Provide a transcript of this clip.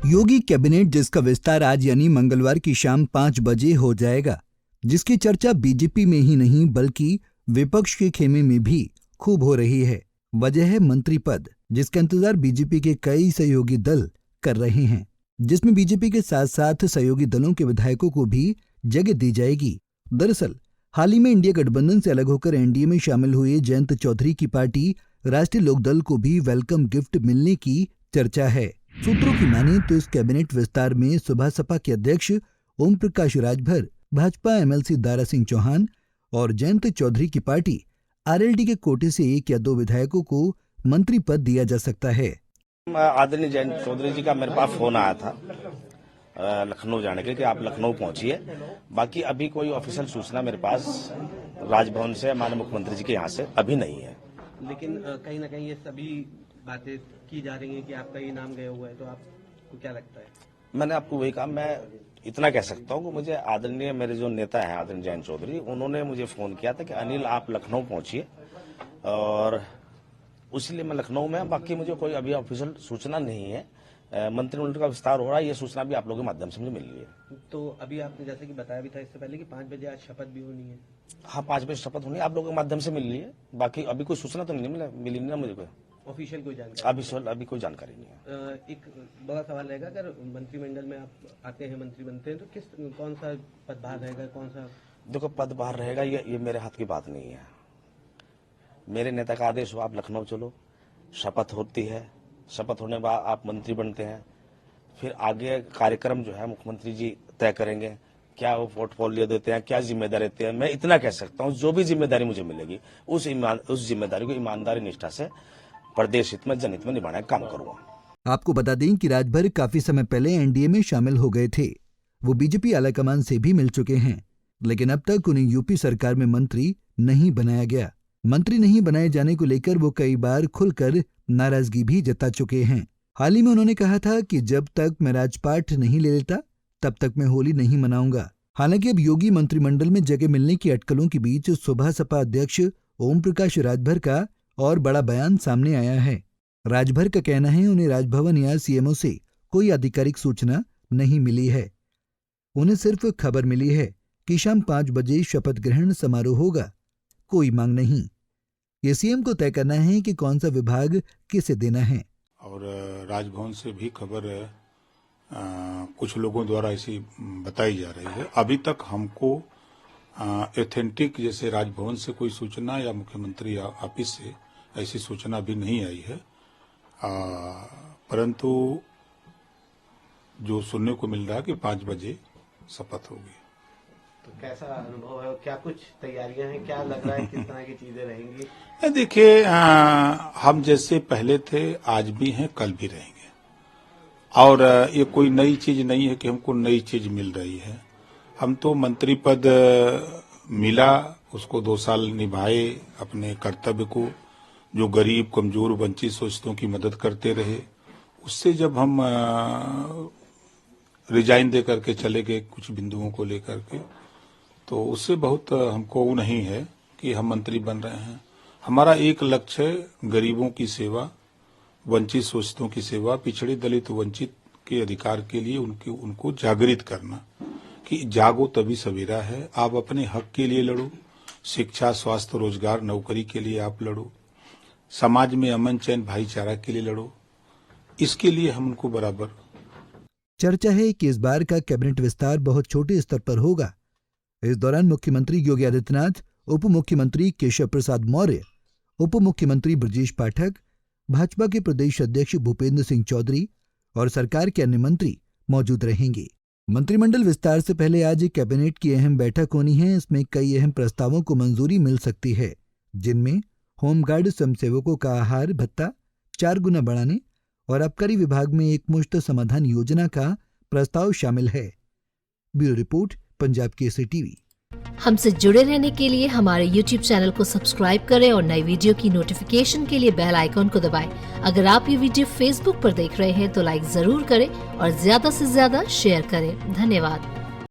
योगी cabinet जिसका विस्तार आज यानी मंगलवार की शाम 5 बजे हो जाएगा, जिसकी चर्चा बीजेपी में ही नहीं बल्कि विपक्ष के खेमे में भी खूब हो रही है। वजह है मंत्री पद, जिसका इंतजार बीजेपी के कई सहयोगी दल कर रहे हैं, जिसमें बीजेपी के साथ साथ सहयोगी दलों के विधायकों को भी जगह दी जाएगी। दरअसल हाल ही में इंडिया गठबंधन से अलग होकर एनडीए में शामिल हुए जयंत चौधरी की पार्टी राष्ट्रीय लोकदल को भी वेलकम गिफ्ट मिलने की चर्चा है। सूत्रों की माने तो इस कैबिनेट विस्तार में सुबह सपा के अध्यक्ष ओम प्रकाश राजभर, भाजपा एमएलसी दारा सिंह चौहान और जयंत चौधरी की पार्टी आरएलडी के कोटे से 1 या 2 विधायकों को मंत्री पद दिया जा सकता है। आदरणीय जयंत चौधरी जी का मेरे पास फोन आया था लखनऊ जाने के कि आप लखनऊ पहुंचिए। बाकी अभी कोई ऑफिशियल सूचना मेरे पास राजभवन से माननीय मुख्यमंत्री जी के यहाँ से अभी नहीं है। लेकिन कहीं ना कहीं ये सभी बातें की जा रही हैं कि आपका ये नाम गया हुआ है, तो आपको क्या लगता है? मैंने आपको वही कहा, मैं इतना कह सकता हूँ कि मुझे आदरणीय मेरे जो नेता है आदरणीय जयंत चौधरी, उन्होंने मुझे फोन किया था कि अनिल आप लखनऊ पहुंचिए, और इसलिए मैं लखनऊ में। बाकी मुझे कोई अभी ऑफिशियल सूचना नहीं है। मंत्रिमंडल का विस्तार हो रहा है, ये सूचना भी आप लोगों के माध्यम से मुझे मिल रही है। तो अभी आपने जैसे कि बताया भी था इससे पहले कि 5 बजे आज शपथ भी होनी है। हाँ, 5 बजे शपथ होनी है, आप लोगों के माध्यम से मिल रही है। बाकी अभी कोई सूचना तो नहीं मिली ना मुझे कोई ऑफिशियल कोई जानकारी अभी कोई जानकारी नहीं है। एक बड़ा सवाल रहेगा, अगर मंत्रिमंडल में आप आते हैं, मंत्री बनते हैं, तो कौन सा पदभार रहेगा, कौन सा? देखो, पदभार रहेगा ये मेरे हाथ की बात नहीं है। मेरे नेता का आदेश हो आप लखनऊ चलो, शपथ होती है, शपथ होने के बाद आप मंत्री बनते हैं, फिर आगे कार्यक्रम जो है मुख्यमंत्री जी तय करेंगे, क्या वो पोर्टफोलियो देते हैं, क्या जिम्मेदारी देते हैं। मैं इतना कह सकता हूँ, जो भी जिम्मेदारी मुझे मिलेगी उस जिम्मेदारी को ईमानदारी निष्ठा से प्रदेश हित में, जनहित में निभाने का काम करूंगा। आपको बता दें कि राजभर काफी समय पहले एनडीए में शामिल हो गए थे। वो बीजेपी आलाकमान से भी मिल चुके हैं, लेकिन अब तक उन्हें यूपी सरकार में मंत्री नहीं बनाया गया। मंत्री नहीं बनाए जाने को लेकर वो कई बार खुलकर नाराजगी भी जता चुके हैं। हाल ही में उन्होंने कहा था कि जब तक मैं राजपाट नहीं ले लेता तब तक मैं होली नहीं मनाऊंगा। हालांकि अब योगी मंत्रिमंडल में जगह मिलने की अटकलों के बीच सुबह सपा अध्यक्ष ओम प्रकाश राजभर का और बड़ा बयान सामने आया है। राजभर का कहना है उन्हें राजभवन या सीएमओ से कोई आधिकारिक सूचना नहीं मिली है। उन्हें सिर्फ खबर मिली है कि शाम 5 बजे शपथ ग्रहण समारोह होगा, कोई मांग नहीं। ये सीएम को तय करना है कि कौन सा विभाग किसे देना है। और राजभवन से भी खबर कुछ लोगों द्वारा ऐसी बताई जा रही है। अभी तक हमको एथेंटिक जैसे राजभवन से कोई सूचना या मुख्यमंत्री ऑफिस से ऐसी सूचना भी नहीं आई है, परंतु जो सुनने को मिल रहा है कि 5 बजे शपथ होगी। तो कैसा अनुभव है, क्या कुछ तैयारियां हैं, क्या लग रहा है, किस तरह की चीजें रहेंगी? देखिए, हम जैसे पहले थे आज भी हैं, कल भी रहेंगे, और ये कोई नई चीज नहीं है कि हमको नई चीज मिल रही है। हम तो मंत्री पद मिला, उसको 2 साल निभाए अपने कर्तव्य को, जो गरीब कमजोर वंचित शोषितों की मदद करते रहे। उससे जब हम रिजाइन दे करके चले गए कुछ बिंदुओं को लेकर के, तो उससे बहुत हमको नहीं है कि हम मंत्री बन रहे हैं। हमारा एक लक्ष्य है गरीबों की सेवा, वंचित शोषितों की सेवा, पिछड़े दलित वंचित के अधिकार के लिए उनको जागृत करना कि जागो तभी सवेरा है। आप अपने हक के लिए लड़ो, शिक्षा, स्वास्थ्य, रोजगार, नौकरी के लिए आप लड़ो, समाज में अमन चैन भाईचारा के लिए लड़ो। इसके लिए हम उनको बराबर। चर्चा है कि इस बार का कैबिनेट विस्तार बहुत छोटे स्तर पर होगा। इस दौरान मुख्यमंत्री योगी आदित्यनाथ, उप मुख्यमंत्री केशव प्रसाद मौर्य, उप मुख्यमंत्री ब्रजेश पाठक, भाजपा के प्रदेश अध्यक्ष भूपेंद्र सिंह चौधरी और सरकार के अन्य मंत्री मौजूद रहेंगे। मंत्रिमंडल विस्तार से पहले आज कैबिनेट की अहम बैठक होनी है। इसमें कई अहम प्रस्तावों को मंजूरी मिल सकती है, जिनमें होमगार्ड स्वयंसेवकों का आहार भत्ता 4 गुना बढ़ाने और आबकारी विभाग में एकमुश्त समाधान योजना का प्रस्ताव शामिल है। Bureau report, Punjab Kesari TV. हमसे जुड़े रहने के लिए हमारे YouTube चैनल को सब्सक्राइब करें और नई वीडियो की नोटिफिकेशन के लिए बेल आइकॉन को दबाएं। अगर आप ये वीडियो Facebook पर देख रहे हैं तो लाइक जरूर करें और ज्यादा से ज्यादा शेयर करें। धन्यवाद।